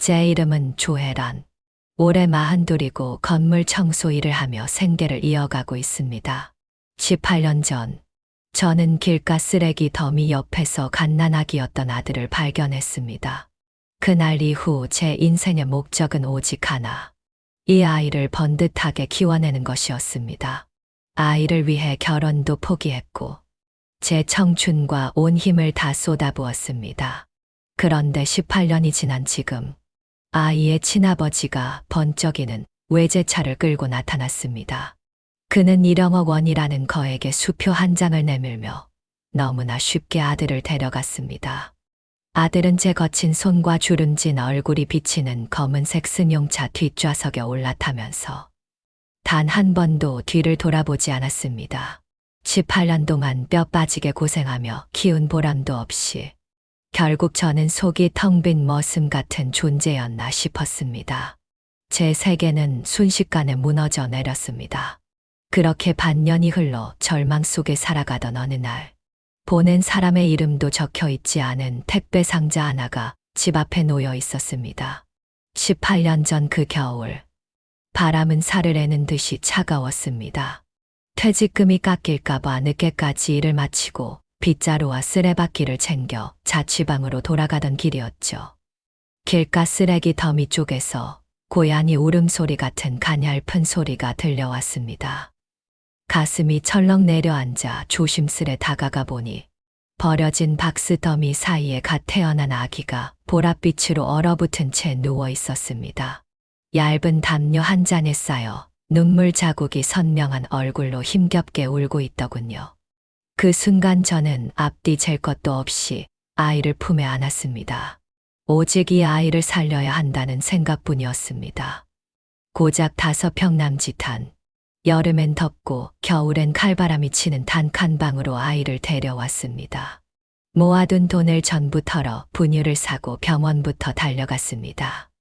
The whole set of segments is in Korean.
제 이름은 조혜란. 올해 42이고 건물 청소 일을 하며 생계를 이어가고 있습니다. 18년 전, 저는 길가 쓰레기 더미 옆에서 갓난아기였던 아들을 발견했습니다. 그날 이후 제 인생의 목적은 오직 하나. 이 아이를 번듯하게 키워내는 것이었습니다. 아이를 위해 결혼도 포기했고, 제 청춘과 온 힘을 다 쏟아부었습니다. 그런데 18년이 지난 지금, 아이의 친아버지가 번쩍이는 외제차를 끌고 나타났습니다. 그는 1억억 원이라는 거액의 수표 한 장을 내밀며 너무나 쉽게 아들을 데려갔습니다. 아들은 제 거친 손과 주름진 얼굴이 비치는 검은색 승용차 뒷좌석에 올라타면서 단 한 번도 뒤를 돌아보지 않았습니다. 18년 동안 뼈 빠지게 고생하며 키운 보람도 없이 결국 저는 속이 텅 빈 머슴 같은 존재였나 싶었습니다. 제 세계는 순식간에 무너져 내렸습니다. 그렇게 반년이 흘러 절망 속에 살아가던 어느 날, 보낸 사람의 이름도 적혀 있지 않은 택배 상자 하나가 집 앞에 놓여 있었습니다. 18년 전 그 겨울, 바람은 살을 애는 듯이 차가웠습니다. 퇴직금이 깎일까봐 늦게까지 일을 마치고 빗자루와 쓰레받기를 챙겨 자취방으로 돌아가던 길이었죠. 길가 쓰레기 더미 쪽에서 고양이 울음소리 같은 가냘픈 소리가 들려왔습니다. 가슴이 철렁 내려앉아 조심스레 다가가 보니 버려진 박스 더미 사이에 갓 태어난 아기가 보랏빛으로 얼어붙은 채 누워 있었습니다. 얇은 담요 한 잔에 쌓여 눈물 자국이 선명한 얼굴로 힘겹게 울고 있더군요. 그 순간 저는 앞뒤 잴 것도 없이 아이를 품에 안았습니다. 오직 이 아이를 살려야 한다는 생각뿐이었습니다. 고작 5평 남짓한, 여름엔 덥고 겨울엔 칼바람이 치는 단칸 방으로 아이를 데려왔습니다. 모아둔 돈을 전부 털어 분유를 사고 병원부터 달려갔습니다.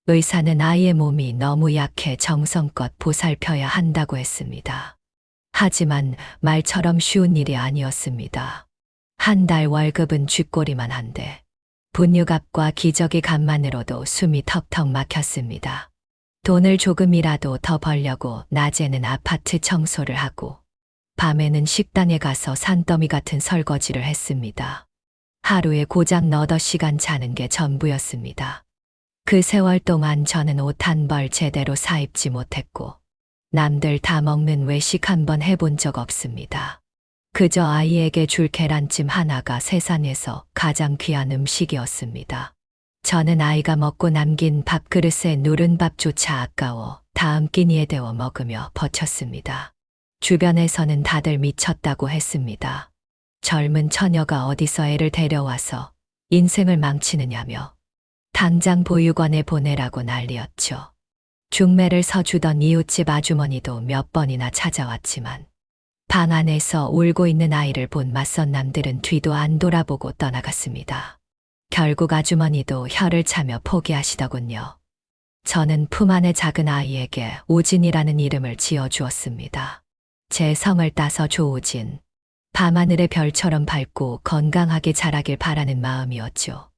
의사는 아이의 몸이 너무 약해 정성껏 보살펴야 한다고 했습니다. 하지만 말처럼 쉬운 일이 아니었습니다. 한 달 월급은 쥐꼬리만 한데 분유값과 기저귀 값만으로도 숨이 턱턱 막혔습니다. 돈을 조금이라도 더 벌려고 낮에는 아파트 청소를 하고 밤에는 식당에 가서 산더미 같은 설거지를 했습니다. 하루에 고작 너더 시간 자는 게 전부였습니다. 그 세월 동안 저는 옷 한 벌 제대로 사입지 못했고 남들 다 먹는 외식 한번 해본 적 없습니다. 그저 아이에게 줄 계란찜 하나가 세상에서 가장 귀한 음식이었습니다. 저는 아이가 먹고 남긴 밥그릇에 누른 밥조차 아까워 다음 끼니에 데워 먹으며 버텼습니다. 주변에서는 다들 미쳤다고 했습니다. 젊은 처녀가 어디서 애를 데려와서 인생을 망치느냐며 당장 보육원에 보내라고 난리였죠. 중매를 서주던 이웃집 아주머니도 몇 번이나 찾아왔지만 방 안에서 울고 있는 아이를 본 맞선 남들은 뒤도 안 돌아보고 떠나갔습니다. 결국 아주머니도 혀를 차며 포기하시더군요. 저는 품 안의 작은 아이에게 오진이라는 이름을 지어주었습니다. 제 성을 따서 조우진, 밤하늘의 별처럼 밝고 건강하게 자라길 바라는 마음이었죠.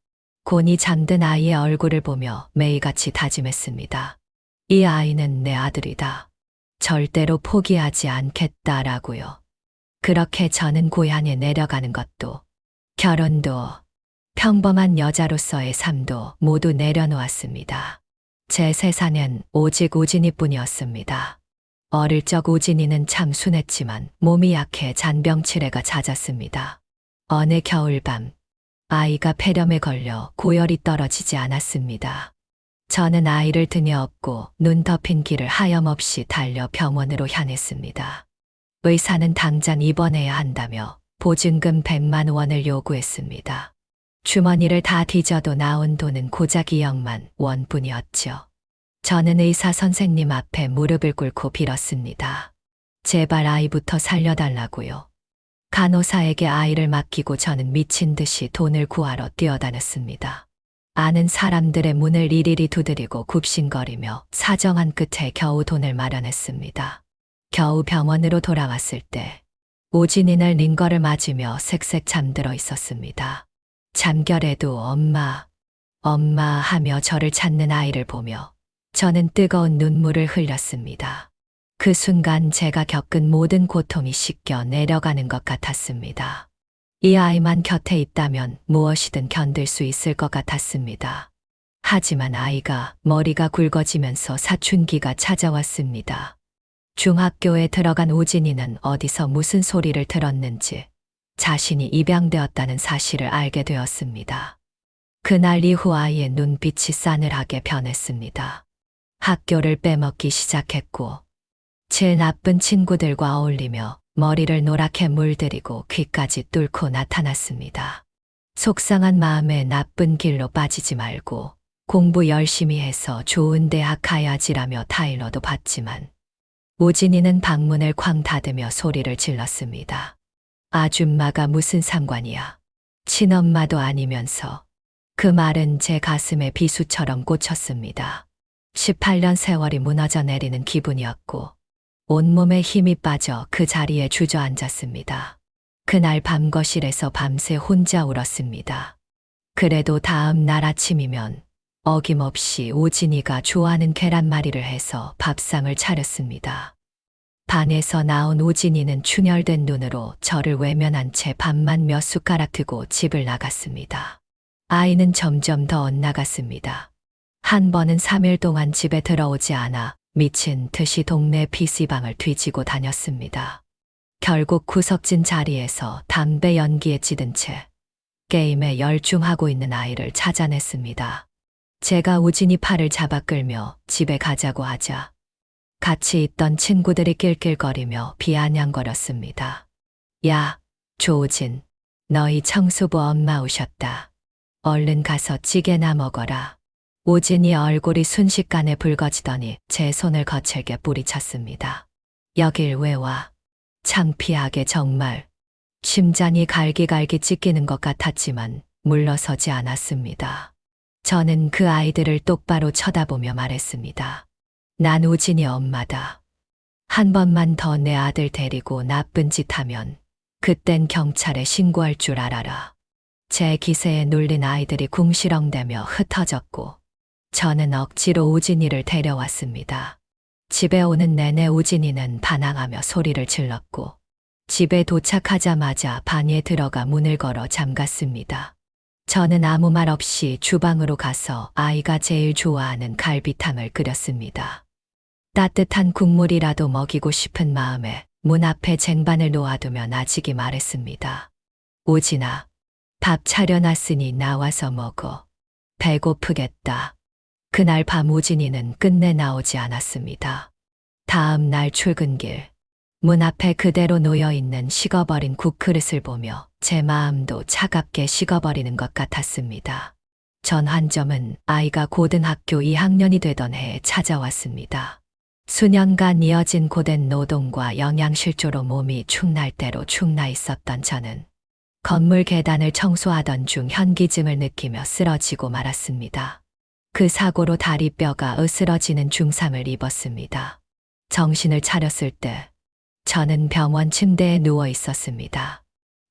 곤히 잠든 아이의 얼굴을 보며 매일같이 다짐했습니다. 이 아이는 내 아들이다. 절대로 포기하지 않겠다라고요. 그렇게 저는 고향에 내려가는 것도, 결혼도, 평범한 여자로서의 삶도 모두 내려놓았습니다. 제 세상엔 오직 오진이뿐이었습니다. 어릴 적 오진이는 참 순했지만 몸이 약해 잔병치레가 잦았습니다. 어느 겨울밤, 아이가 폐렴에 걸려 고열이 떨어지지 않았습니다. 저는 아이를 등에 업고 눈 덮인 길을 하염없이 달려 병원으로 향했습니다. 의사는 당장 입원해야 한다며 보증금 100만 원을 요구했습니다. 주머니를 다 뒤져도 나온 돈은 고작 2억만 원뿐이었죠. 저는 의사 선생님 앞에 무릎을 꿇고 빌었습니다. 제발 아이부터 살려달라고요. 간호사에게 아이를 맡기고 저는 미친 듯이 돈을 구하러 뛰어다녔습니다. 아는 사람들의 문을 이리리 두드리고 굽신거리며 사정한 끝에 겨우 돈을 마련했습니다. 겨우 병원으로 돌아왔을 때 오진이는 링거를 맞으며 색색 잠들어 있었습니다. 잠결에도 엄마, 엄마 하며 저를 찾는 아이를 보며 저는 뜨거운 눈물을 흘렸습니다. 그 순간 제가 겪은 모든 고통이 씻겨 내려가는 것 같았습니다. 이 아이만 곁에 있다면 무엇이든 견딜 수 있을 것 같았습니다. 하지만 아이가 머리가 굵어지면서 사춘기가 찾아왔습니다. 중학교에 들어간 우진이는 어디서 무슨 소리를 들었는지 자신이 입양되었다는 사실을 알게 되었습니다. 그날 이후 아이의 눈빛이 싸늘하게 변했습니다. 학교를 빼먹기 시작했고 제 나쁜 친구들과 어울리며 머리를 노랗게 물들이고 귀까지 뚫고 나타났습니다. 속상한 마음에 나쁜 길로 빠지지 말고 공부 열심히 해서 좋은 대학 가야지라며 타일러도 받지만 우진이는 방문을 쾅 닫으며 소리를 질렀습니다. 아줌마가 무슨 상관이야. 친엄마도 아니면서. 그 말은 제 가슴에 비수처럼 꽂혔습니다. 18년 세월이 무너져 내리는 기분이었고 온몸에 힘이 빠져 그 자리에 주저앉았습니다. 그날 밤 거실에서 밤새 혼자 울었습니다. 그래도 다음 날 아침이면 어김없이 우진이가 좋아하는 계란말이를 해서 밥상을 차렸습니다. 반에서 나온 우진이는 충혈된 눈으로 저를 외면한 채 밥만 몇 숟가락 드고 집을 나갔습니다. 아이는 점점 더 엇나갔습니다. 한 번은 3일 동안 집에 들어오지 않아 미친 듯이 동네 PC방을 뒤지고 다녔습니다. 결국 구석진 자리에서 담배 연기에 찌든 채 게임에 열중하고 있는 아이를 찾아냈습니다. 제가 우진이 팔을 잡아 끌며 집에 가자고 하자 같이 있던 친구들이 낄낄거리며 비아냥거렸습니다. 야, 조우진, 너희 청소부 엄마 오셨다. 얼른 가서 찌개나 먹어라. 우진이 얼굴이 순식간에 붉어지더니 제 손을 거칠게 뿌리쳤습니다. 여길 왜 와? 창피하게 정말. 심장이 갈기갈기 찢기는 것 같았지만 물러서지 않았습니다. 저는 그 아이들을 똑바로 쳐다보며 말했습니다. 난 우진이 엄마다. 한 번만 더 내 아들 데리고 나쁜 짓 하면 그땐 경찰에 신고할 줄 알아라. 제 기세에 눌린 아이들이 궁시렁대며 흩어졌고 저는 억지로 우진이를 데려왔습니다. 집에 오는 내내 우진이는 반항하며 소리를 질렀고 집에 도착하자마자 방에 들어가 문을 걸어 잠갔습니다. 저는 아무 말 없이 주방으로 가서 아이가 제일 좋아하는 갈비탕을 끓였습니다. 따뜻한 국물이라도 먹이고 싶은 마음에 문 앞에 쟁반을 놓아두며 나지기 말했습니다. 우진아, 밥 차려놨으니 나와서 먹어. 배고프겠다. 그날 밤 우진이는 끝내 나오지 않았습니다. 다음 날 출근길, 문 앞에 그대로 놓여있는 식어버린 국그릇을 보며 제 마음도 차갑게 식어버리는 것 같았습니다. 전환점은 아이가 고등학교 2학년이 되던 해에 찾아왔습니다. 수년간 이어진 고된 노동과 영양실조로 몸이 축날 대로 축나 있었던 저는 건물 계단을 청소하던 중 현기증을 느끼며 쓰러지고 말았습니다. 그 사고로 다리뼈가 으스러지는 중상을 입었습니다. 정신을 차렸을 때 저는 병원 침대에 누워 있었습니다.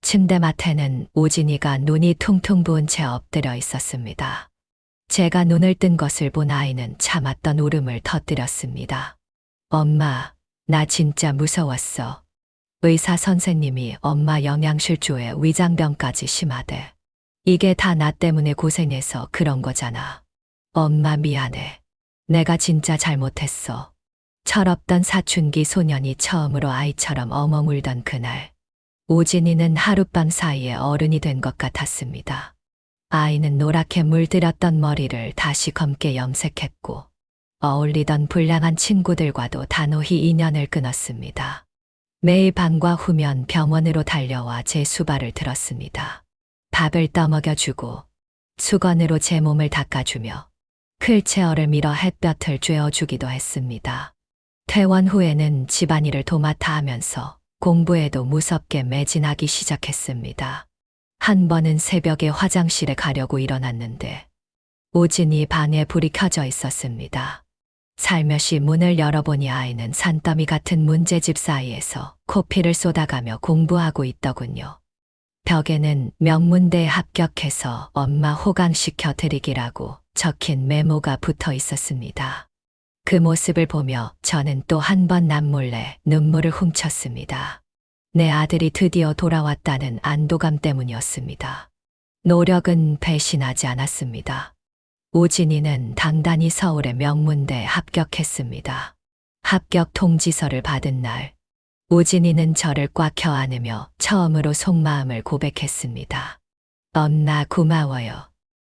침대맡에는 우진이가 눈이 퉁퉁 부은 채 엎드려 있었습니다. 제가 눈을 뜬 것을 본 아이는 참았던 울음을 터뜨렸습니다. 엄마, 나 진짜 무서웠어. 의사 선생님이 엄마 영양실조에 위장병까지 심하대. 이게 다 나 때문에 고생해서 그런 거잖아. 엄마 미안해. 내가 진짜 잘못했어. 철없던 사춘기 소년이 처음으로 아이처럼 엉엉 울던 그날. 우진이는 하룻밤 사이에 어른이 된 것 같았습니다. 아이는 노랗게 물들였던 머리를 다시 검게 염색했고 어울리던 불량한 친구들과도 단호히 인연을 끊었습니다. 매일 밤과 후면 병원으로 달려와 제 수발을 들었습니다. 밥을 떠먹여주고 수건으로 제 몸을 닦아주며 휠체어를 밀어 햇볕을 쬐어주기도 했습니다. 퇴원 후에는 집안일을 도맡아 하면서 공부에도 무섭게 매진하기 시작했습니다. 한 번은 새벽에 화장실에 가려고 일어났는데 우진이 방에 불이 켜져 있었습니다. 살며시 문을 열어보니 아이는 산더미 같은 문제집 사이에서 코피를 쏟아가며 공부하고 있더군요. 벽에는 명문대에 합격해서 엄마 호강시켜 드리기라고 적힌 메모가 붙어 있었습니다. 그 모습을 보며 저는 또 한 번 남몰래 눈물을 훔쳤습니다. 내 아들이 드디어 돌아왔다는 안도감 때문이었습니다. 노력은 배신하지 않았습니다. 우진이는 당단히 서울의 명문대에 합격했습니다. 합격 통지서를 받은 날, 우진이는 저를 꽉 껴안으며 처음으로 속마음을 고백했습니다. 엄마 고마워요.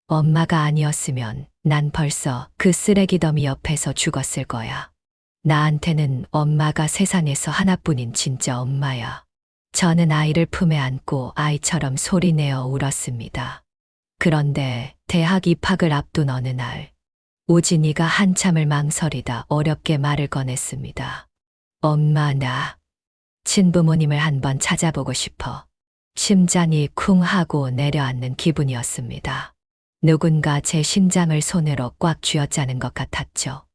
엄마가 아니었으면 난 벌써 그 쓰레기 더미 옆에서 죽었을 거야. 나한테는 엄마가 세상에서 하나뿐인 진짜 엄마야. 저는 아이를 품에 안고 아이처럼 소리내어 울었습니다. 그런데 대학 입학을 앞둔 어느 날, 우진이가 한참을 망설이다 어렵게 말을 꺼냈습니다. 엄마, 나 친부모님을 한번 찾아보고 싶어. 심장이 쿵 하고 내려앉는 기분이었습니다. 누군가 제 심장을 손으로 꽉 쥐어짜는 것 같았죠.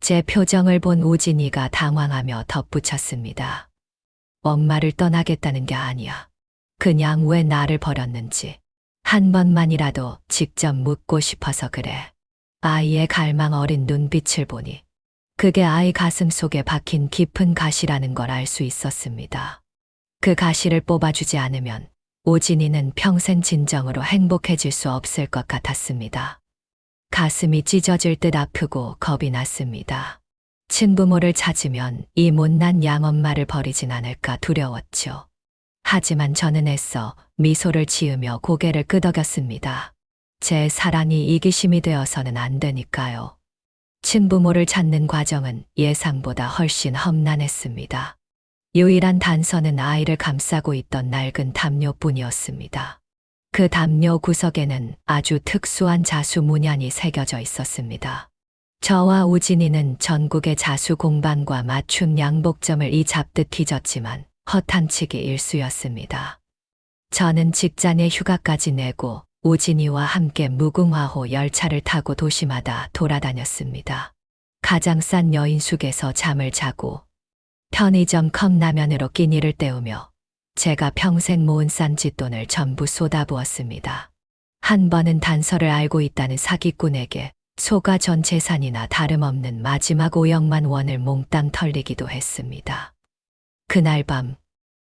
제 표정을 본 우진이가 당황하며 덧붙였습니다. 엄마를 떠나겠다는 게 아니야. 그냥 왜 나를 버렸는지 한 번만이라도 직접 묻고 싶어서 그래. 아이의 갈망 어린 눈빛을 보니 그게 아이 가슴 속에 박힌 깊은 가시라는 걸 알 수 있었습니다. 그 가시를 뽑아주지 않으면 우진이는 평생 진정으로 행복해질 수 없을 것 같았습니다. 가슴이 찢어질 듯 아프고 겁이 났습니다. 친부모를 찾으면 이 못난 양엄마를 버리진 않을까 두려웠죠. 하지만 저는 애써 미소를 지으며 고개를 끄덕였습니다. 제 사랑이 이기심이 되어서는 안 되니까요. 친부모를 찾는 과정은 예상보다 훨씬 험난했습니다. 유일한 단서는 아이를 감싸고 있던 낡은 담요뿐이었습니다. 그 담요 구석에는 아주 특수한 자수 문양이 새겨져 있었습니다. 저와 우진이는 전국의 자수 공방과 맞춤 양복점을 이 잡듯 뒤졌지만 허탄치기 일쑤였습니다. 저는 직장에 휴가까지 내고 우진이와 함께 무궁화호 열차를 타고 도시마다 돌아다녔습니다. 가장 싼 여인숙에서 잠을 자고 편의점 컵라면으로 끼니를 때우며 제가 평생 모은 싼짓돈을 전부 쏟아부었습니다. 한 번은 단서를 알고 있다는 사기꾼에게 소가 전 재산이나 다름없는 마지막 5억만 원을 몽땅 털리기도 했습니다. 그날 밤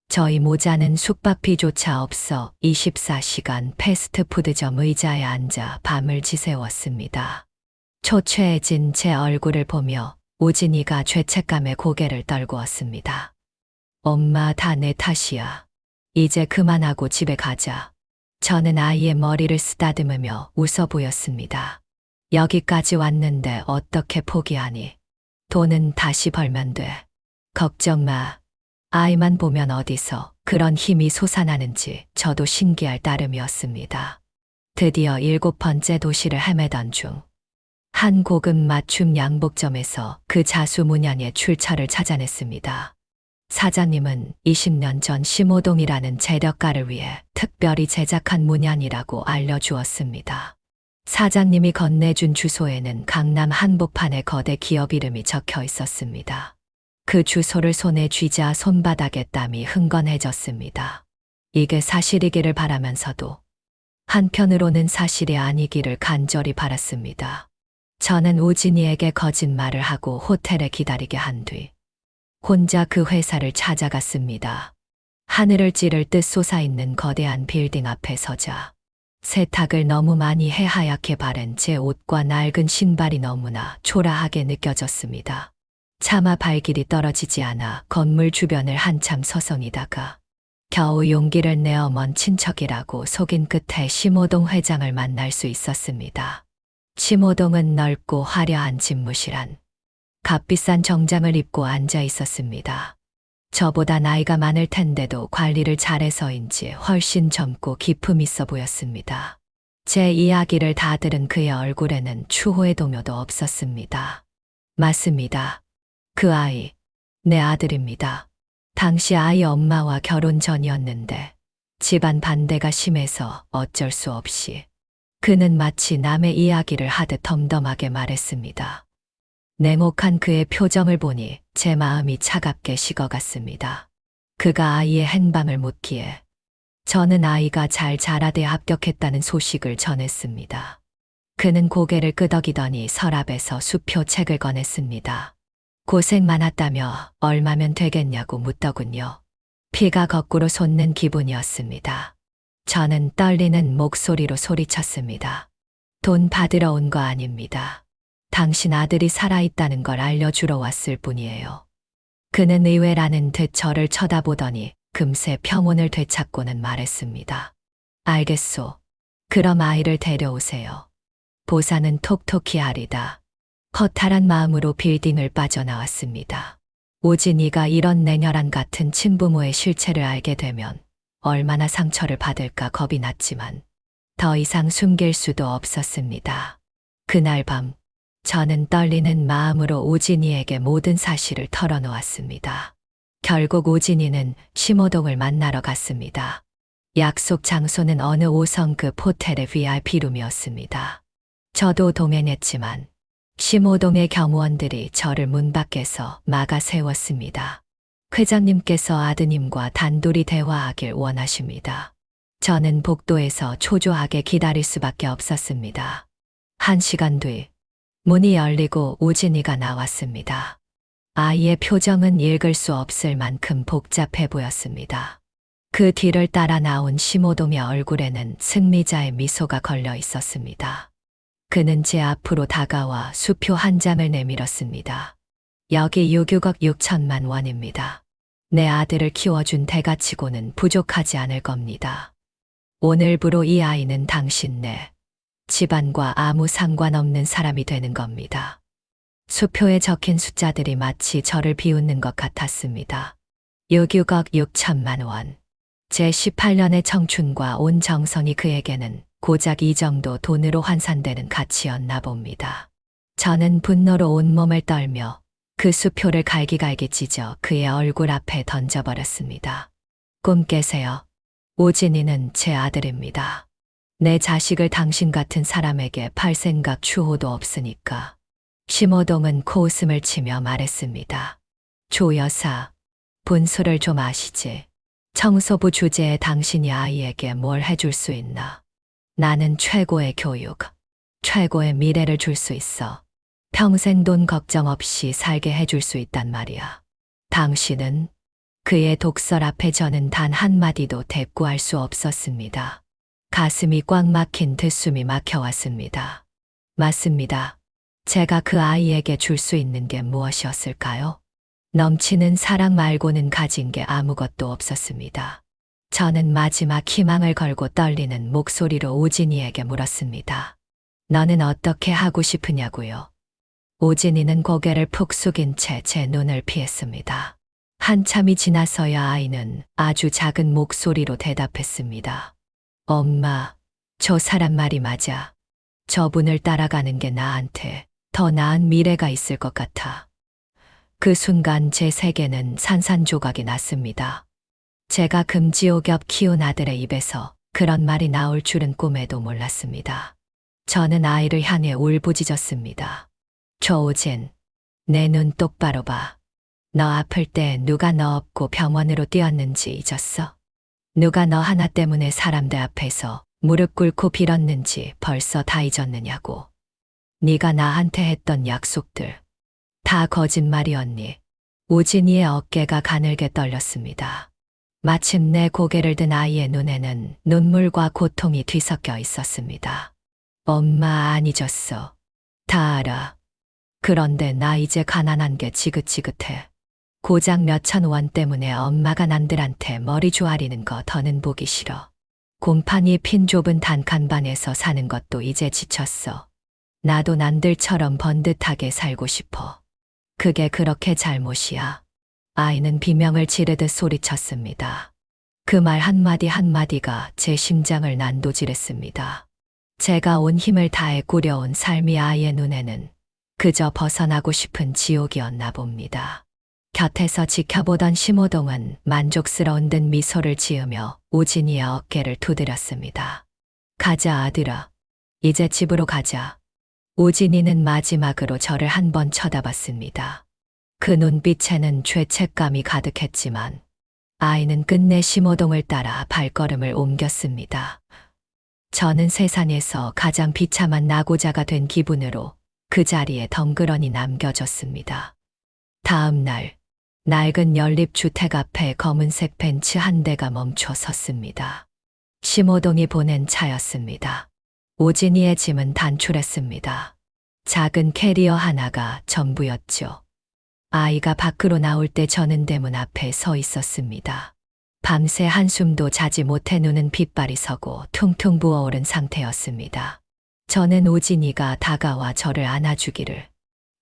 저희 모자는 숙박비조차 없어 24시간 패스트푸드점 의자에 앉아 밤을 지새웠습니다. 초췌해진 제 얼굴을 보며 우진이가 죄책감에 고개를 떨구었습니다. 엄마, 다 내 탓이야. 이제 그만하고 집에 가자. 저는 아이의 머리를 쓰다듬으며 웃어 보였습니다. 여기까지 왔는데 어떻게 포기하니? 돈은 다시 벌면 돼. 걱정 마. 아이만 보면 어디서 그런 힘이 솟아나는지 저도 신기할 따름이었습니다. 드디어 7번째 도시를 헤매던 중 한 고급 맞춤 양복점에서 그 자수 문양의 출처를 찾아냈습니다. 사장님은 20년 전 심호동이라는 재력가를 위해 특별히 제작한 문양이라고 알려주었습니다. 사장님이 건네준 주소에는 강남 한복판의 거대 기업 이름이 적혀 있었습니다. 그 주소를 손에 쥐자 손바닥에 땀이 흥건해졌습니다. 이게 사실이기를 바라면서도 한편으로는 사실이 아니기를 간절히 바랐습니다. 저는 우진이에게 거짓말을 하고 호텔에 기다리게 한 뒤 혼자 그 회사를 찾아갔습니다. 하늘을 찌를 듯 솟아있는 거대한 빌딩 앞에 서자 세탁을 너무 많이 해 하얗게 바른 제 옷과 낡은 신발이 너무나 초라하게 느껴졌습니다. 차마 발길이 떨어지지 않아 건물 주변을 한참 서성이다가 겨우 용기를 내어 먼 친척이라고 속인 끝에 심호동 회장을 만날 수 있었습니다. 심호동은 넓고 화려한 집무실한 값비싼 정장을 입고 앉아 있었습니다. 저보다 나이가 많을 텐데도 관리를 잘해서인지 훨씬 젊고 기품 있어 보였습니다. 제 이야기를 다 들은 그의 얼굴에는 추호의 동요도 없었습니다. 맞습니다. 그 아이, 내 아들입니다. 당시 아이 엄마와 결혼 전이었는데 집안 반대가 심해서 어쩔 수 없이 그는 마치 남의 이야기를 하듯 덤덤하게 말했습니다. 냉혹한 그의 표정을 보니 제 마음이 차갑게 식어갔습니다. 그가 아이의 행방을 묻기에 저는 아이가 잘 자라대 합격했다는 소식을 전했습니다. 그는 고개를 끄덕이더니 서랍에서 수표 책을 꺼냈습니다. 고생 많았다며 얼마면 되겠냐고 묻더군요. 피가 거꾸로 솟는 기분이었습니다. 저는 떨리는 목소리로 소리쳤습니다. 돈 받으러 온 거 아닙니다. 당신 아들이 살아있다는 걸 알려주러 왔을 뿐이에요. 그는 의외라는 듯 저를 쳐다보더니 금세 평온을 되찾고는 말했습니다. 알겠소. 그럼 아이를 데려오세요. 보상은 톡톡히 하리다. 허탈한 마음으로 빌딩을 빠져나왔습니다. 오진이가 이런 냉혈한 같은 친부모의 실체를 알게 되면 얼마나 상처를 받을까 겁이 났지만 더 이상 숨길 수도 없었습니다. 그날 밤 저는 떨리는 마음으로 오진이에게 모든 사실을 털어놓았습니다. 결국 오진이는 심호동을 만나러 갔습니다. 약속 장소는 어느 5성급 호텔의 VIP룸이었습니다. 저도 동행했지만 심호동의 경호원들이 저를 문 밖에서 막아 세웠습니다. 회장님께서 아드님과 단둘이 대화하길 원하십니다. 저는 복도에서 초조하게 기다릴 수밖에 없었습니다. 1시간 뒤 문이 열리고 오진이가 나왔습니다. 아이의 표정은 읽을 수 없을 만큼 복잡해 보였습니다. 그 뒤를 따라 나온 심호동의 얼굴에는 승리자의 미소가 걸려 있었습니다. 그는 제 앞으로 다가와 수표 한 장을 내밀었습니다. 여기 6억 6천만 원입니다. 내 아들을 키워준 대가치고는 부족하지 않을 겁니다. 오늘부로 이 아이는 당신네 집안과 아무 상관없는 사람이 되는 겁니다. 수표에 적힌 숫자들이 마치 저를 비웃는 것 같았습니다. 6억 6천만 원. 제 18년의 청춘과 온 정성이 그에게는 고작 이 정도 돈으로 환산되는 가치였나 봅니다. 저는 분노로 온몸을 떨며 그 수표를 갈기갈기 찢어 그의 얼굴 앞에 던져버렸습니다. 꿈 깨세요. 오진이는 제 아들입니다. 내 자식을 당신 같은 사람에게 팔 생각 추호도 없으니까. 심호동은 코웃음을 치며 말했습니다. 조 여사, 분수를 좀 아시지. 청소부 주제에 당신이 아이에게 뭘 해줄 수 있나. 나는 최고의 교육, 최고의 미래를 줄 수 있어. 평생 돈 걱정 없이 살게 해줄 수 있단 말이야. 당신은? 그의 독설 앞에 저는 단 한마디도 대꾸할 수 없었습니다. 가슴이 꽉 막힌 듯 숨이 막혀왔습니다. 맞습니다. 제가 그 아이에게 줄 수 있는 게 무엇이었을까요? 넘치는 사랑 말고는 가진 게 아무것도 없었습니다. 저는 마지막 희망을 걸고 떨리는 목소리로 오진이에게 물었습니다. 너는 어떻게 하고 싶으냐고요? 오진이는 고개를 푹 숙인 채 제 눈을 피했습니다. 한참이 지나서야 아이는 아주 작은 목소리로 대답했습니다. 엄마, 저 사람 말이 맞아. 저분을 따라가는 게 나한테 더 나은 미래가 있을 것 같아. 그 순간 제 세계는 산산조각이 났습니다. 제가 금지옥엽 키운 아들의 입에서 그런 말이 나올 줄은 꿈에도 몰랐습니다. 저는 아이를 향해 울부짖었습니다. 조오진, 내 눈 똑바로 봐. 너 아플 때 누가 너 업고 병원으로 뛰었는지 잊었어? 누가 너 하나 때문에 사람들 앞에서 무릎 꿇고 빌었는지 벌써 다 잊었느냐고. 네가 나한테 했던 약속들 다 거짓말이었니? 오진이의 어깨가 가늘게 떨렸습니다. 마침내 고개를 든 아이의 눈에는 눈물과 고통이 뒤섞여 있었습니다. 엄마 안 잊었어. 다 알아. 그런데 나 이제 가난한 게 지긋지긋해. 고작 몇천 원 때문에 엄마가 남들한테 머리 조아리는 거 더는 보기 싫어. 곰팡이 핀 좁은 단칸방에서 사는 것도 이제 지쳤어. 나도 남들처럼 번듯하게 살고 싶어. 그게 그렇게 잘못이야. 아이는 비명을 지르듯 소리쳤습니다. 그 말 한마디 한마디가 제 심장을 난도질했습니다. 제가 온 힘을 다해 꾸려온 삶이 아이의 눈에는 그저 벗어나고 싶은 지옥이었나 봅니다. 곁에서 지켜보던 심호동은 만족스러운 듯 미소를 지으며 오진이의 어깨를 두드렸습니다. 가자 아들아. 이제 집으로 가자. 오진이는 마지막으로 저를 한 번 쳐다봤습니다. 그 눈빛에는 죄책감이 가득했지만 아이는 끝내 심호동을 따라 발걸음을 옮겼습니다. 저는 세상에서 가장 비참한 낙오자가 된 기분으로 그 자리에 덩그러니 남겨졌습니다. 다음 날, 낡은 연립주택 앞에 검은색 벤츠 한 대가 멈춰 섰습니다. 심호동이 보낸 차였습니다. 오진이의 짐은 단출했습니다. 작은 캐리어 하나가 전부였죠. 아이가 밖으로 나올 때 저는 대문 앞에 서 있었습니다. 밤새 한숨도 자지 못해 눈은 빗발이 서고 퉁퉁 부어오른 상태였습니다. 저는 오진이가 다가와 저를 안아주기를,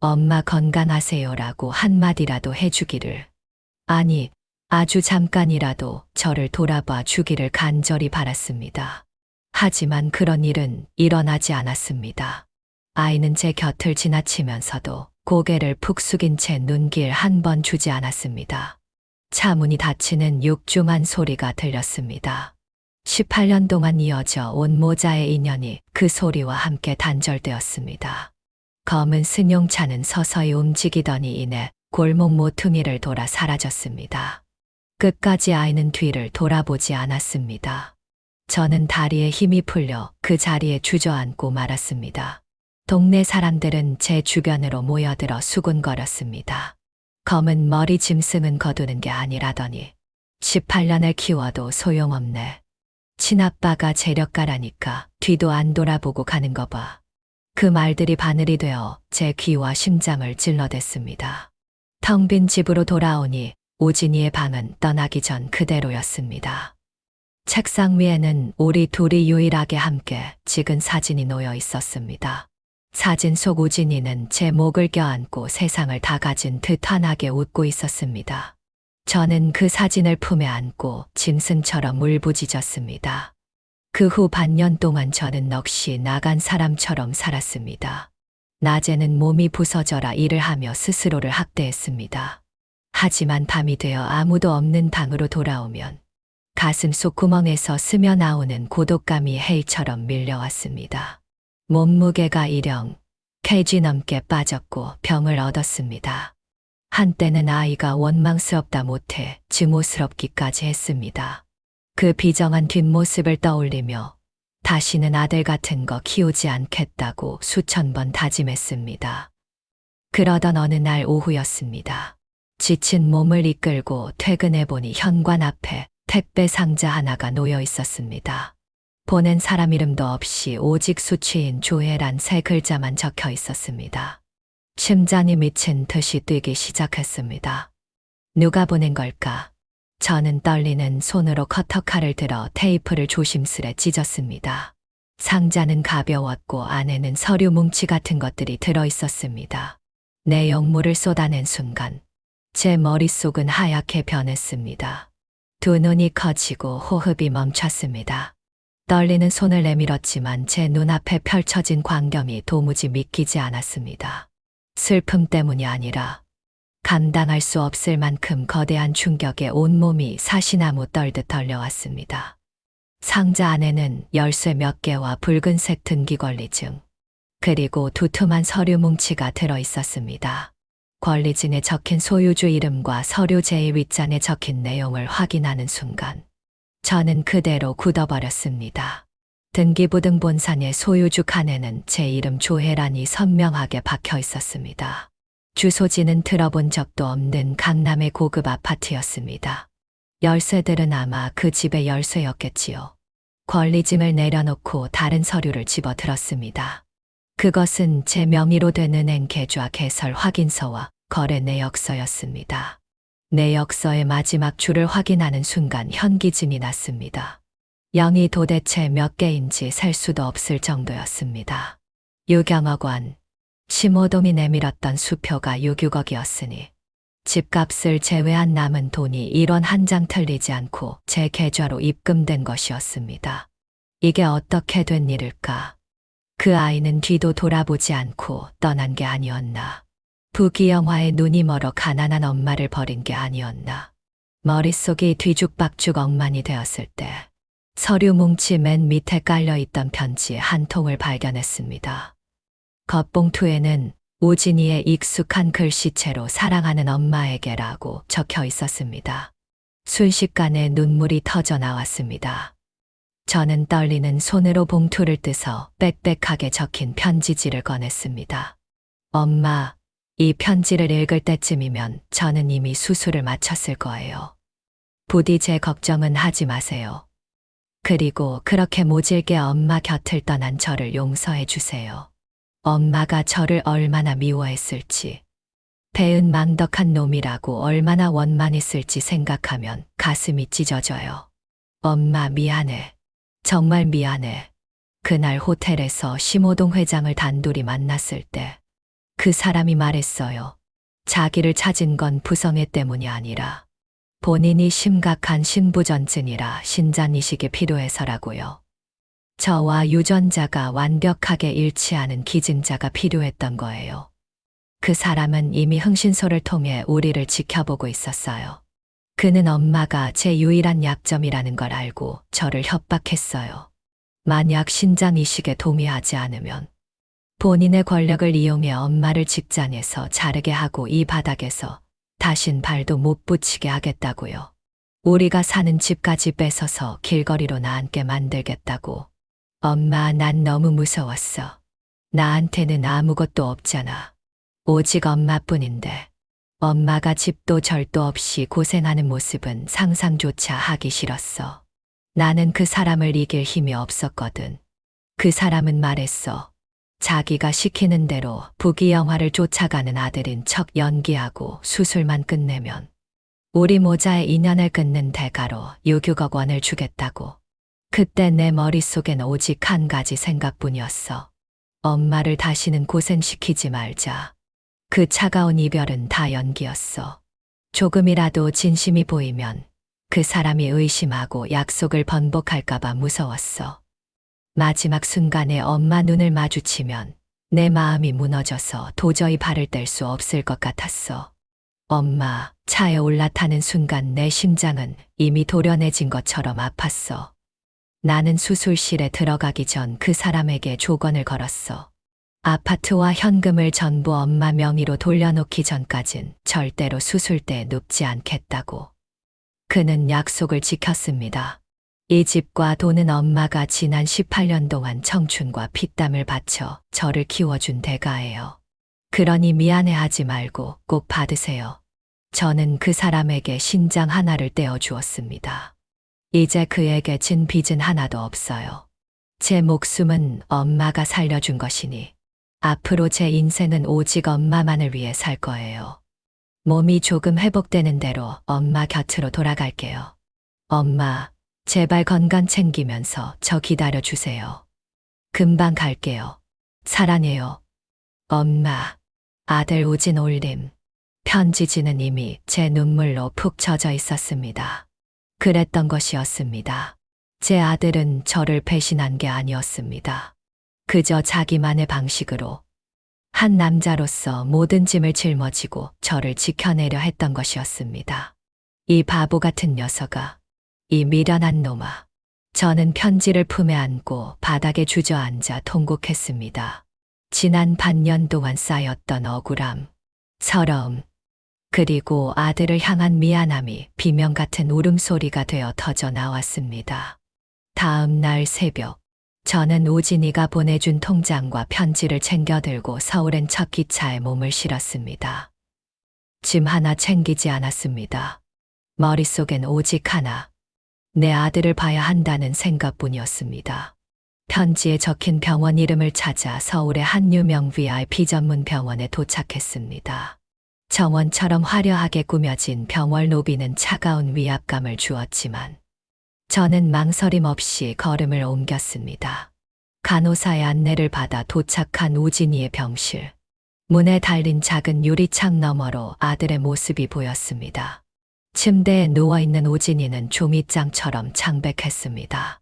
엄마 건강하세요라고 한마디라도 해주기를, 아니, 아주 잠깐이라도 저를 돌아봐 주기를 간절히 바랐습니다. 하지만 그런 일은 일어나지 않았습니다. 아이는 제 곁을 지나치면서도 고개를 푹 숙인 채 눈길 한 번 주지 않았습니다. 차 문이 닫히는 육중한 소리가 들렸습니다. 18년 동안 이어져 온 모자의 인연이 그 소리와 함께 단절되었습니다. 검은 승용차는 서서히 움직이더니 이내 골목 모퉁이를 돌아 사라졌습니다. 끝까지 아이는 뒤를 돌아보지 않았습니다. 저는 다리에 힘이 풀려 그 자리에 주저앉고 말았습니다. 동네 사람들은 제 주변으로 모여들어 수군거렸습니다. 검은 머리 짐승은 거두는 게 아니라더니 18년을 키워도 소용없네. 친아빠가 재력가라니까 뒤도 안 돌아보고 가는 거 봐. 그 말들이 바늘이 되어 제 귀와 심장을 찔러댔습니다. 텅 빈 집으로 돌아오니 오진이의 방은 떠나기 전 그대로였습니다. 책상 위에는 우리 둘이 유일하게 함께 찍은 사진이 놓여 있었습니다. 사진 속 오진이는 제 목을 껴안고 세상을 다 가진 듯 환하게 웃고 있었습니다. 저는 그 사진을 품에 안고 짐승처럼 울부짖었습니다. 그 후 반년 동안 저는 넋이 나간 사람처럼 살았습니다. 낮에는 몸이 부서져라 일을 하며 스스로를 학대했습니다. 하지만 밤이 되어 아무도 없는 방으로 돌아오면 가슴 속 구멍에서 스며 나오는 고독감이 해일처럼 밀려왔습니다. 몸무게가 1kg 넘게 빠졌고 병을 얻었습니다. 한때는 아이가 원망스럽다 못해 증오스럽기까지 했습니다. 그 비정한 뒷모습을 떠올리며 다시는 아들 같은 거 키우지 않겠다고 수천 번 다짐했습니다. 그러던 어느 날 오후였습니다. 지친 몸을 이끌고 퇴근해보니 현관 앞에 택배 상자 하나가 놓여 있었습니다. 보낸 사람 이름도 없이 오직 수취인 조혜란 세 글자만 적혀 있었습니다. 심장이 미친 듯이 뛰기 시작했습니다. 누가 보낸 걸까? 저는 떨리는 손으로 커터칼을 들어 테이프를 조심스레 찢었습니다. 상자는 가벼웠고 안에는 서류 뭉치 같은 것들이 들어 있었습니다. 내용물을 쏟아낸 순간 제 머릿속은 하얗게 변했습니다. 두 눈이 커지고 호흡이 멈췄습니다. 떨리는 손을 내밀었지만 제 눈앞에 펼쳐진 광경이 도무지 믿기지 않았습니다. 슬픔 때문이 아니라 감당할 수 없을 만큼 거대한 충격에 온몸이 사시나무 떨듯 떨려왔습니다. 상자 안에는 열쇠 몇 개와 붉은색 등기 권리증, 그리고 두툼한 서류 뭉치가 들어 있었습니다. 권리증에 적힌 소유주 이름과 서류 제일 윗장에 적힌 내용을 확인하는 순간 저는 그대로 굳어버렸습니다. 등기부등 본상의 소유주 칸에는 제 이름 조혜란이 선명하게 박혀 있었습니다. 주소지는 들어본 적도 없는 강남의 고급 아파트였습니다. 열쇠들은 아마 그 집의 열쇠였겠지요. 권리증을 내려놓고 다른 서류를 집어들었습니다. 그것은 제 명의로 된 은행 계좌 개설 확인서와 거래 내역서였습니다. 내역서의 마지막 줄을 확인하는 순간 현기증이 났습니다. 0이 도대체 몇 개인지 셀 수도 없을 정도였습니다. 6억억 원, 심호동이 내밀었던 수표가 6억이었으니 집값을 제외한 남은 돈이 1원 한 장 틀리지 않고 제 계좌로 입금된 것이었습니다. 이게 어떻게 된 일일까? 그 아이는 뒤도 돌아보지 않고 떠난 게 아니었나? 부귀영화에 눈이 멀어 가난한 엄마를 버린 게 아니었나? 머릿속이 뒤죽박죽 엉망이 되었을 때 서류 뭉치 맨 밑에 깔려있던 편지 한 통을 발견했습니다. 겉봉투에는 오진이의 익숙한 글씨체로 사랑하는 엄마에게라고 적혀 있었습니다. 순식간에 눈물이 터져 나왔습니다. 저는 떨리는 손으로 봉투를 뜯어 빽빽하게 적힌 편지지를 꺼냈습니다. 엄마, 이 편지를 읽을 때쯤이면 저는 이미 수술을 마쳤을 거예요. 부디 제 걱정은 하지 마세요. 그리고 그렇게 모질게 엄마 곁을 떠난 저를 용서해 주세요. 엄마가 저를 얼마나 미워했을지, 배은 망덕한 놈이라고 얼마나 원만했을지 생각하면 가슴이 찢어져요. 엄마 미안해. 정말 미안해. 그날 호텔에서 심호동 회장을 단둘이 만났을 때 그 사람이 말했어요. 자기를 찾은 건 부성애 때문이 아니라 본인이 심각한 신부전증이라 신장이식이 필요해서라고요. 저와 유전자가 완벽하게 일치하는 기증자가 필요했던 거예요. 그 사람은 이미 흥신소를 통해 우리를 지켜보고 있었어요. 그는 엄마가 제 유일한 약점이라는 걸 알고 저를 협박했어요. 만약 신장 이식에 동의하지 않으면 본인의 권력을 이용해 엄마를 직장에서 자르게 하고 이 바닥에서 다신 발도 못 붙이게 하겠다고요. 우리가 사는 집까지 뺏어서 길거리로 나앉게 만들겠다고. 엄마, 난 너무 무서웠어. 나한테는 아무것도 없잖아. 오직 엄마뿐인데. 엄마가 집도 절도 없이 고생하는 모습은 상상조차 하기 싫었어. 나는 그 사람을 이길 힘이 없었거든. 그 사람은 말했어. 자기가 시키는 대로 부귀영화를 쫓아가는 아들인 척 연기하고 수술만 끝내면 우리 모자의 인연을 끊는 대가로 6억억 원을 주겠다고. 그때 내 머릿속엔 오직 한 가지 생각뿐이었어. 엄마를 다시는 고생시키지 말자. 그 차가운 이별은 다 연기였어. 조금이라도 진심이 보이면 그 사람이 의심하고 약속을 번복할까봐 무서웠어. 마지막 순간에 엄마 눈을 마주치면 내 마음이 무너져서 도저히 발을 뗄 수 없을 것 같았어. 엄마, 차에 올라타는 순간 내 심장은 이미 도련해진 것처럼 아팠어. 나는 수술실에 들어가기 전 그 사람에게 조건을 걸었어. 아파트와 현금을 전부 엄마 명의로 돌려놓기 전까진 절대로 수술대에 눕지 않겠다고. 그는 약속을 지켰습니다. 이 집과 돈은 엄마가 지난 18년 동안 청춘과 피땀을 바쳐 저를 키워준 대가예요. 그러니 미안해하지 말고 꼭 받으세요. 저는 그 사람에게 신장 하나를 떼어주었습니다. 이제 그에게 진 빚은 하나도 없어요. 제 목숨은 엄마가 살려준 것이니 앞으로 제 인생은 오직 엄마만을 위해 살 거예요. 몸이 조금 회복되는 대로 엄마 곁으로 돌아갈게요. 엄마, 제발 건강 챙기면서 저 기다려주세요. 금방 갈게요. 사랑해요. 엄마. 아들 우진 올림. 편지지는 이미 제 눈물로 푹 젖어 있었습니다. 그랬던 것이었습니다. 제 아들은 저를 배신한 게 아니었습니다. 그저 자기만의 방식으로 한 남자로서 모든 짐을 짊어지고 저를 지켜내려 했던 것이었습니다. 이 바보 같은 녀석아. 이 미련한 놈아. 저는 편지를 품에 안고 바닥에 주저앉아 통곡했습니다. 지난 반년 동안 쌓였던 억울함, 서러움, 그리고 아들을 향한 미안함이 비명 같은 울음소리가 되어 터져 나왔습니다. 다음 날 새벽, 저는 우진이가 보내준 통장과 편지를 챙겨 들고 서울엔 첫 기차에 몸을 실었습니다. 짐 하나 챙기지 않았습니다. 머릿속엔 오직 하나. 내 아들을 봐야 한다는 생각뿐이었습니다. 편지에 적힌 병원 이름을 찾아 서울의 한 유명 VIP 전문 병원에 도착했습니다. 정원처럼 화려하게 꾸며진 병원 로비는 차가운 위압감을 주었지만 저는 망설임 없이 걸음을 옮겼습니다. 간호사의 안내를 받아 도착한 우진이의 병실. 문에 달린 작은 유리창 너머로 아들의 모습이 보였습니다. 침대에 누워있는 우진이는 종이장처럼 창백했습니다.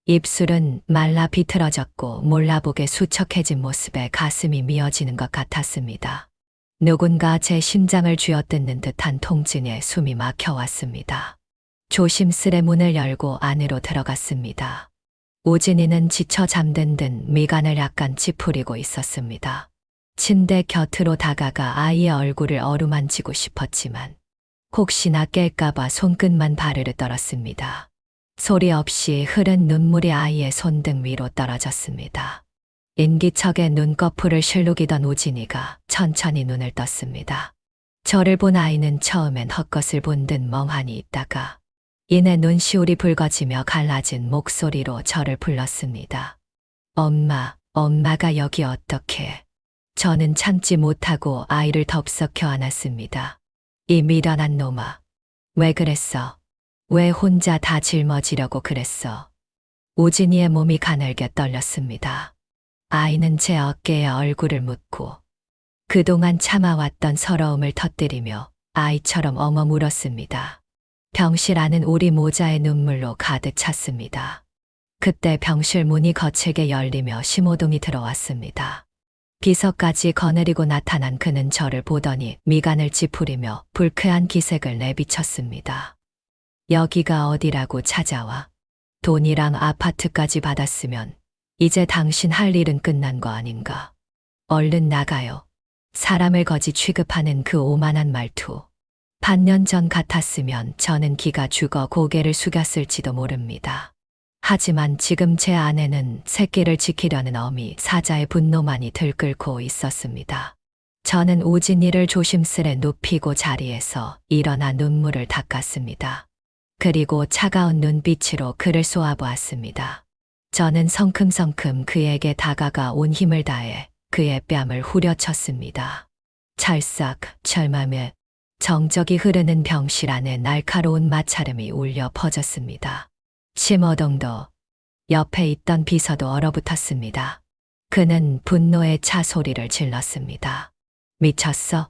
입술은 말라 비틀어졌고 몰라보게 수척해진 모습에 가슴이 미어지는 것 같았습니다. 누군가 제 심장을 쥐어뜯는 듯한 통증에 숨이 막혀왔습니다. 조심스레 문을 열고 안으로 들어갔습니다. 우진이는 지쳐 잠든 듯 미간을 약간 찌푸리고 있었습니다. 침대 곁으로 다가가 아이의 얼굴을 어루만지고 싶었지만 혹시나 깰까봐 손끝만 바르르 떨었습니다. 소리 없이 흐른 눈물이 아이의 손등 위로 떨어졌습니다. 인기척에 눈꺼풀을 실룩이던 우진이가 천천히 눈을 떴습니다. 저를 본 아이는 처음엔 헛것을 본 듯 멍하니 있다가 이내 눈시울이 붉어지며 갈라진 목소리로 저를 불렀습니다. 엄마, 엄마가 여기 어떻게? 저는 참지 못하고 아이를 덥석 껴안았습니다. 이 미련한 놈아. 왜 그랬어? 왜 혼자 다 짊어지려고 그랬어? 우진이의 몸이 가늘게 떨렸습니다. 아이는 제 어깨에 얼굴을 묻고 그동안 참아왔던 서러움을 터뜨리며 아이처럼 엉엉 울었습니다. 병실 안은 우리 모자의 눈물로 가득 찼습니다. 그때 병실 문이 거칠게 열리며 심호동이 들어왔습니다. 비서까지 거느리고 나타난 그는 저를 보더니 미간을 찌푸리며 불쾌한 기색을 내비쳤습니다. 여기가 어디라고 찾아와? 돈이랑 아파트까지 받았으면 이제 당신 할 일은 끝난 거 아닌가? 얼른 나가요. 사람을 거지 취급하는 그 오만한 말투. 반년 전 같았으면 저는 기가 죽어 고개를 숙였을지도 모릅니다. 하지만 지금 제 안에는 새끼를 지키려는 어미 사자의 분노만이 들끓고 있었습니다. 저는 우진이를 조심스레 눕히고 자리에서 일어나 눈물을 닦았습니다. 그리고 차가운 눈빛으로 그를 쏘아보았습니다. 저는 성큼성큼 그에게 다가가 온 힘을 다해 그의 뺨을 후려쳤습니다. 찰싹, 철맘에 정적이 흐르는 병실 안에 날카로운 마찰음이 울려 퍼졌습니다. 심호동도 옆에 있던 비서도 얼어붙었습니다. 그는 분노의 차 소리를 질렀습니다. 미쳤어?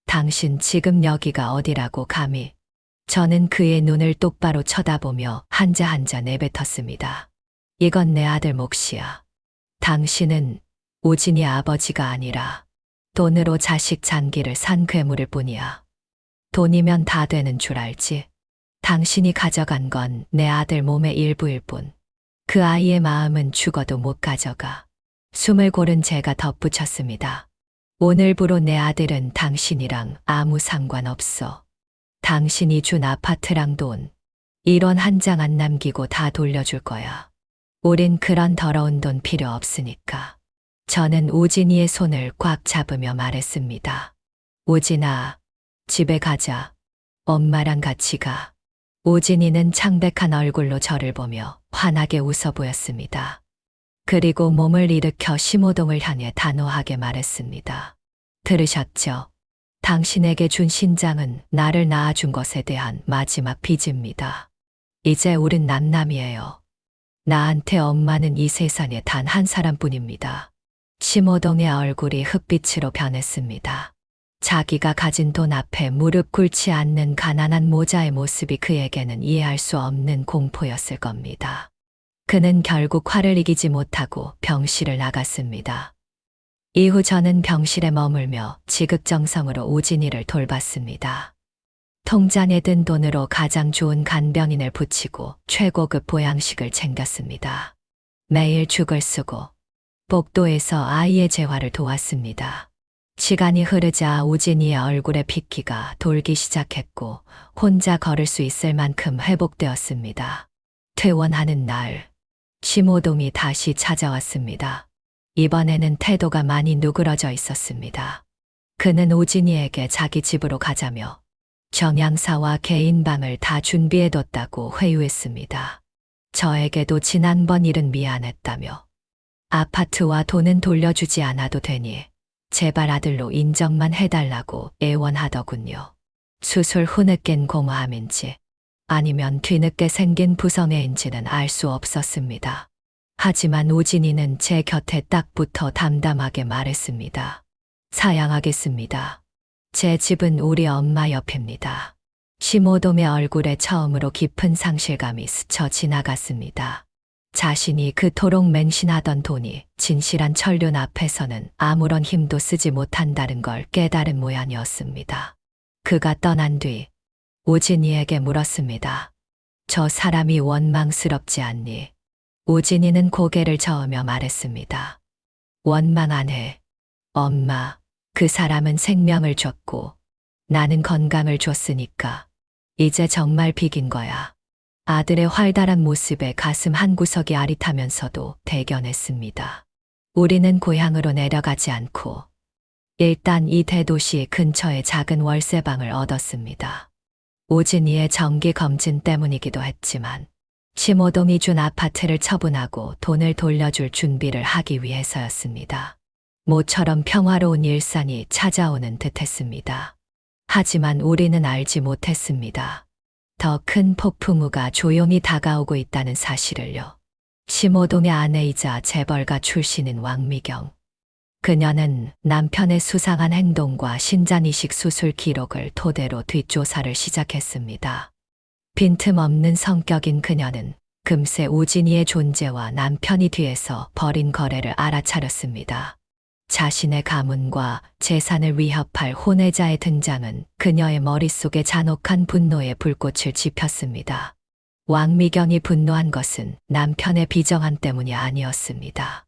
당신 지금 여기가 어디라고 감히? 저는 그의 눈을 똑바로 쳐다보며 한자 한자 내뱉었습니다. 이건 내 아들 몫이야. 당신은 우진이 아버지가 아니라 돈으로 자식 잔기를 산 괴물일 뿐이야. 돈이면 다 되는 줄 알지? 당신이 가져간 건 내 아들 몸의 일부일 뿐. 그 아이의 마음은 죽어도 못 가져가. 숨을 고른 제가 덧붙였습니다. 오늘부로 내 아들은 당신이랑 아무 상관없어. 당신이 준 아파트랑 돈, 1원 한 장 안 남기고 다 돌려줄 거야. 우린 그런 더러운 돈 필요 없으니까. 저는 우진이의 손을 꽉 잡으며 말했습니다. 우진아, 집에 가자. 엄마랑 같이 가. 우진이는 창백한 얼굴로 저를 보며 환하게 웃어 보였습니다. 그리고 몸을 일으켜 심호동을 향해 단호하게 말했습니다. 들으셨죠? 당신에게 준 신장은 나를 낳아준 것에 대한 마지막 빚입니다. 이제 우린 남남이에요. 나한테 엄마는 이 세상에 단 한 사람뿐입니다. 심호동의 얼굴이 흑빛으로 변했습니다. 자기가 가진 돈 앞에 무릎 꿇지 않는 가난한 모자의 모습이 그에게는 이해할 수 없는 공포였을 겁니다. 그는 결국 화를 이기지 못하고 병실을 나갔습니다. 이후 저는 병실에 머물며 지극정성으로 우진이를 돌봤습니다. 통장에 든 돈으로 가장 좋은 간병인을 붙이고 최고급 보양식을 챙겼습니다. 매일 죽을 쓰고 복도에서 아이의 재활을 도왔습니다. 시간이 흐르자 우진이의 얼굴에 핏기가 돌기 시작했고 혼자 걸을 수 있을 만큼 회복되었습니다. 퇴원하는 날, 심호동이 다시 찾아왔습니다. 이번에는 태도가 많이 누그러져 있었습니다. 그는 우진이에게 자기 집으로 가자며 정양사와 개인 방을 다 준비해뒀다고 회유했습니다. 저에게도 지난번 일은 미안했다며 아파트와 돈은 돌려주지 않아도 되니 제발 아들로 인정만 해달라고 애원하더군요. 수술 후 늦겐 공허함인지 아니면 뒤늦게 생긴 부성애인지는 알 수 없었습니다. 하지만 우진이는 제 곁에 딱 붙어 담담하게 말했습니다. 사양하겠습니다. 제 집은 우리 엄마 옆입니다. 심호동의 얼굴에 처음으로 깊은 상실감이 스쳐 지나갔습니다. 자신이 그토록 맹신하던 돈이 진실한 천륜 앞에서는 아무런 힘도 쓰지 못한다는 걸 깨달은 모양이었습니다. 그가 떠난 뒤 우진이에게 물었습니다. 저 사람이 원망스럽지 않니? 우진이는 고개를 저으며 말했습니다. 원망 안 해. 엄마, 그 사람은 생명을 줬고 나는 건강을 줬으니까. 이제 정말 비긴 거야. 아들의 활달한 모습에 가슴 한구석이 아릿하면서도 대견했습니다. 우리는 고향으로 내려가지 않고 일단 이 대도시 근처에 작은 월세방을 얻었습니다. 오진이의 정기 검진 때문이기도 했지만 심호동이 준 아파트를 처분하고 돈을 돌려줄 준비를 하기 위해서였습니다. 모처럼 평화로운 일상이 찾아오는 듯했습니다. 하지만 우리는 알지 못했습니다. 더 큰 폭풍우가 조용히 다가오고 있다는 사실을요. 심호동의 아내이자 재벌가 출신인 왕미경. 그녀는 남편의 수상한 행동과 신장이식 수술 기록을 토대로 뒷조사를 시작했습니다. 빈틈없는 성격인 그녀는 금세 오진이의 존재와 남편이 뒤에서 벌인 거래를 알아차렸습니다. 자신의 가문과 재산을 위협할 혼외자의 등장은 그녀의 머릿속에 잔혹한 분노의 불꽃을 지폈습니다. 왕미경이 분노한 것은 남편의 비정함 때문이 아니었습니다.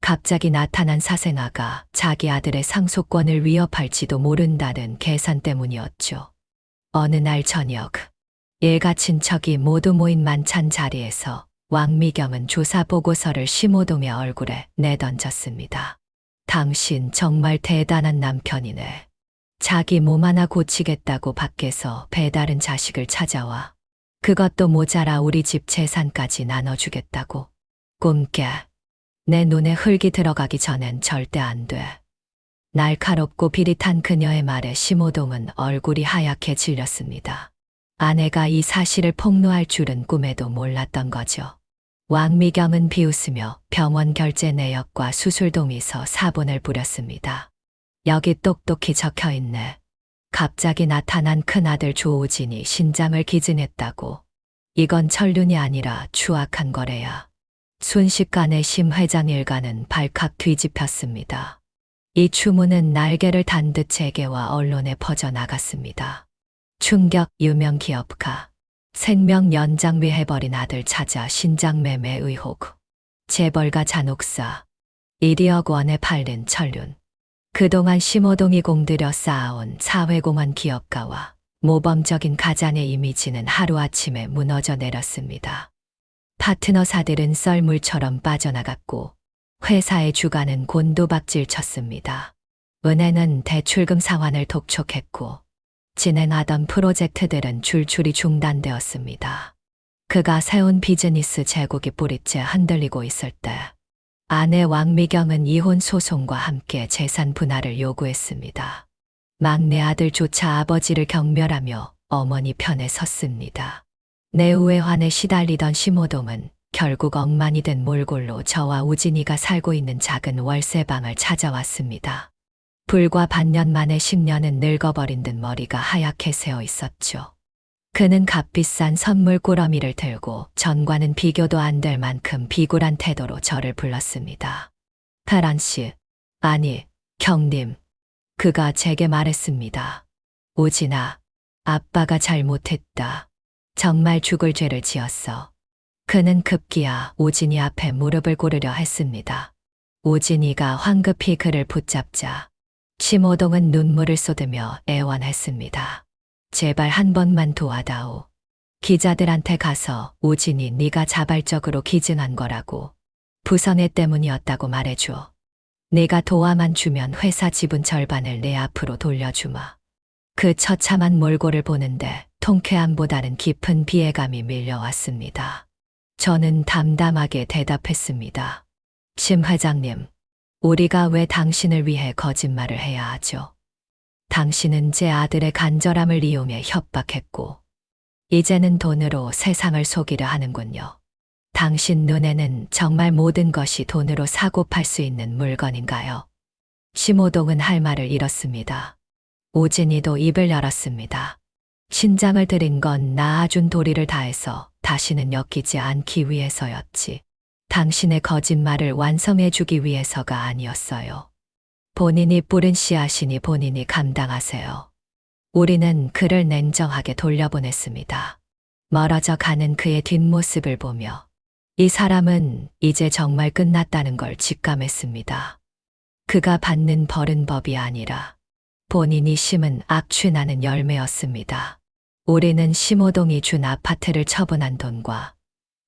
갑자기 나타난 사생아가 자기 아들의 상속권을 위협할지도 모른다는 계산 때문이었죠. 어느 날 저녁, 일가 친척이 모두 모인 만찬 자리에서 왕미경은 조사 보고서를 심호동의 얼굴에 내던졌습니다. 당신 정말 대단한 남편이네. 자기 몸 하나 고치겠다고 밖에서 배다른 자식을 찾아와. 그것도 모자라 우리 집 재산까지 나눠주겠다고. 꿈깨. 내 눈에 흙이 들어가기 전엔 절대 안 돼. 날카롭고 비릿한 그녀의 말에 심호동은 얼굴이 하얗게 질렸습니다. 아내가 이 사실을 폭로할 줄은 꿈에도 몰랐던 거죠. 왕미경은 비웃으며 병원 결제 내역과 수술 동의서 사본을 뿌렸습니다. 여기 똑똑히 적혀있네. 갑자기 나타난 큰아들 조오진이 신장을 기증했다고. 이건 천륜이 아니라 추악한 거래야. 순식간에 심 회장 일가는 발칵 뒤집혔습니다. 이 추문은 날개를 단 듯 재계와 언론에 퍼져나갔습니다. 충격. 유명 기업가. 생명 연장비해버린 아들 찾아 신장 매매 의혹. 재벌가 잔혹사. 1억 원에 팔린 천륜. 그동안 심호동이 공들여 쌓아온 사회공헌 기업가와 모범적인 가장의 이미지는 하루아침에 무너져 내렸습니다. 파트너사들은 썰물처럼 빠져나갔고 회사의 주가는 곤두박질 쳤습니다. 은행은 대출금 상환을 독촉했고 진행하던 프로젝트들은 줄줄이 중단되었습니다. 그가 세운 비즈니스 제국이 뿌리째 흔들리고 있을 때 아내 왕미경은 이혼 소송과 함께 재산 분할을 요구했습니다. 막내 아들조차 아버지를 경멸하며 어머니 편에 섰습니다. 내후의 환에 시달리던 심호동은 결국 억만이 된 몰골로 저와 우진이가 살고 있는 작은 월세방을 찾아왔습니다. 불과 반년 만에 10년은 늙어버린 듯 머리가 하얗게 새어 있었죠. 그는 값비싼 선물 꾸러미를 들고 전과는 비교도 안 될 만큼 비굴한 태도로 저를 불렀습니다. 파란 씨, 아니, 경님. 그가 제게 말했습니다. 오진아, 아빠가 잘못했다. 정말 죽을 죄를 지었어. 그는 급기야 오진이 앞에 무릎을 꿇으려 했습니다. 오진이가 황급히 그를 붙잡자 심호동은 눈물을 쏟으며 애원했습니다. 제발 한 번만 도와다오. 기자들한테 가서 오진이 네가 자발적으로 기증한 거라고. 부선애 때문이었다고 말해줘. 네가 도와만 주면 회사 지분 절반을 내 앞으로 돌려주마. 그 처참한 몰골을 보는데 통쾌함보다는 깊은 비애감이 밀려왔습니다. 저는 담담하게 대답했습니다. 심 회장님, 우리가 왜 당신을 위해 거짓말을 해야 하죠? 당신은 제 아들의 간절함을 이용해 협박했고, 이제는 돈으로 세상을 속이려 하는군요. 당신 눈에는 정말 모든 것이 돈으로 사고 팔 수 있는 물건인가요? 심호동은 할 말을 잃었습니다. 오진이도 입을 열었습니다. 신장을 드린 건 낳아준 도리를 다해서 다시는 엮이지 않기 위해서였지. 당신의 거짓말을 완성해주기 위해서가 아니었어요. 본인이 뿌린 씨앗이니 본인이 감당하세요. 우리는 그를 냉정하게 돌려보냈습니다. 멀어져 가는 그의 뒷모습을 보며 이 사람은 이제 정말 끝났다는 걸 직감했습니다. 그가 받는 벌은 법이 아니라 본인이 심은 악취나는 열매였습니다. 우리는 심호동이 준 아파트를 처분한 돈과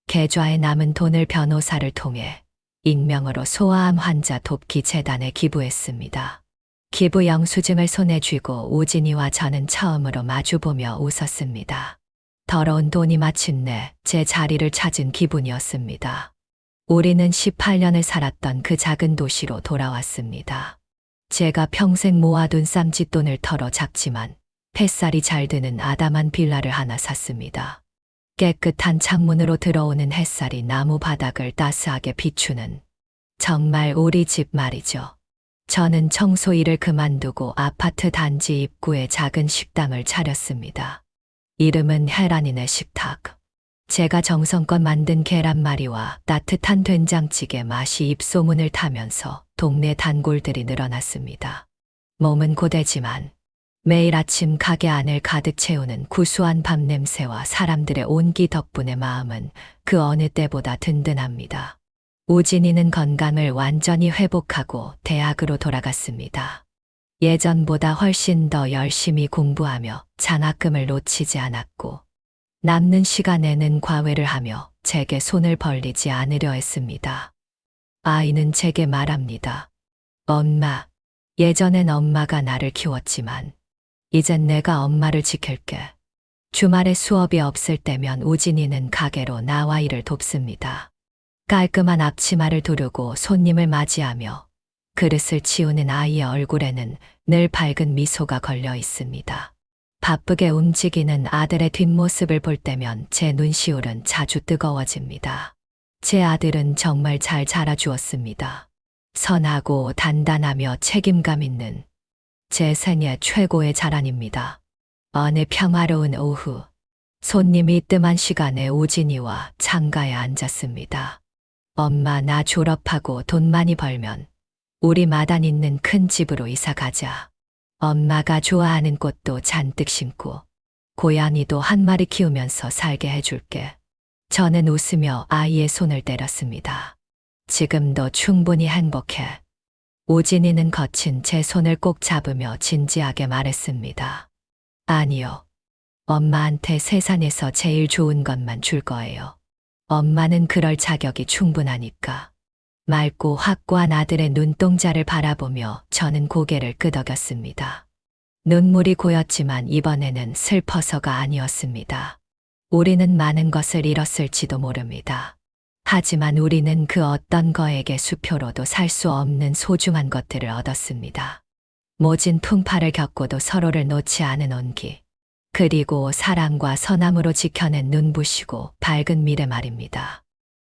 계좌에 남은 돈을 변호사를 통해 익명으로 소아암 환자 돕기 재단에 기부했습니다. 기부 영수증을 손에 쥐고 우진이와 저는 처음으로 마주보며 웃었습니다. 더러운 돈이 마침내 제 자리를 찾은 기분이었습니다. 우리는 18년을 살았던 그 작은 도시로 돌아왔습니다. 제가 평생 모아둔 쌈짓돈을 털어 작지만 햇살이 잘 드는 아담한 빌라를 하나 샀습니다. 깨끗한 창문으로 들어오는 햇살이 나무 바닥을 따스하게 비추는 정말 우리 집 말이죠. 저는 청소 일을 그만두고 아파트 단지 입구에 작은 식당을 차렸습니다. 이름은 혜란이네 식탁. 제가 정성껏 만든 계란말이와 따뜻한 된장찌개 맛이 입소문을 타면서 동네 단골들이 늘어났습니다. 몸은 고되지만 매일 아침 가게 안을 가득 채우는 구수한 밥 냄새와 사람들의 온기 덕분에 마음은 그 어느 때보다 든든합니다. 우진이는 건강을 완전히 회복하고 대학으로 돌아갔습니다. 예전보다 훨씬 더 열심히 공부하며 장학금을 놓치지 않았고 남는 시간에는 과외를 하며 제게 손을 벌리지 않으려 했습니다. 아이는 제게 말합니다. 엄마, 예전엔 엄마가 나를 키웠지만 이젠 내가 엄마를 지킬게. 주말에 수업이 없을 때면 우진이는 가게로 나와 일을 돕습니다. 깔끔한 앞치마를 두르고 손님을 맞이하며 그릇을 치우는 아이의 얼굴에는 늘 밝은 미소가 걸려 있습니다. 바쁘게 움직이는 아들의 뒷모습을 볼 때면 제 눈시울은 자주 뜨거워집니다. 제 아들은 정말 잘 자라주었습니다. 선하고 단단하며 책임감 있는 제 생애 최고의 자랑입니다. 어느 평화로운 오후, 손님이 뜸한 시간에 우진이와 창가에 앉았습니다. 엄마, 나 졸업하고 돈 많이 벌면 우리 마당 있는 큰 집으로 이사 가자. 엄마가 좋아하는 꽃도 잔뜩 심고 고양이도 한 마리 키우면서 살게 해줄게. 저는 웃으며 아이의 손을 때렸습니다. 지금도 충분히 행복해. 우진이는 거친 제 손을 꼭 잡으며 진지하게 말했습니다. 아니요. 엄마한테 세상에서 제일 좋은 것만 줄 거예요. 엄마는 그럴 자격이 충분하니까. 맑고 확고한 아들의 눈동자를 바라보며 저는 고개를 끄덕였습니다. 눈물이 고였지만 이번에는 슬퍼서가 아니었습니다. 우리는 많은 것을 잃었을지도 모릅니다. 하지만 우리는 그 어떤 거에게 수표로도 살 수 없는 소중한 것들을 얻었습니다. 모진 풍파를 겪고도 서로를 놓지 않은 온기. 그리고 사랑과 선함으로 지켜낸 눈부시고 밝은 미래 말입니다.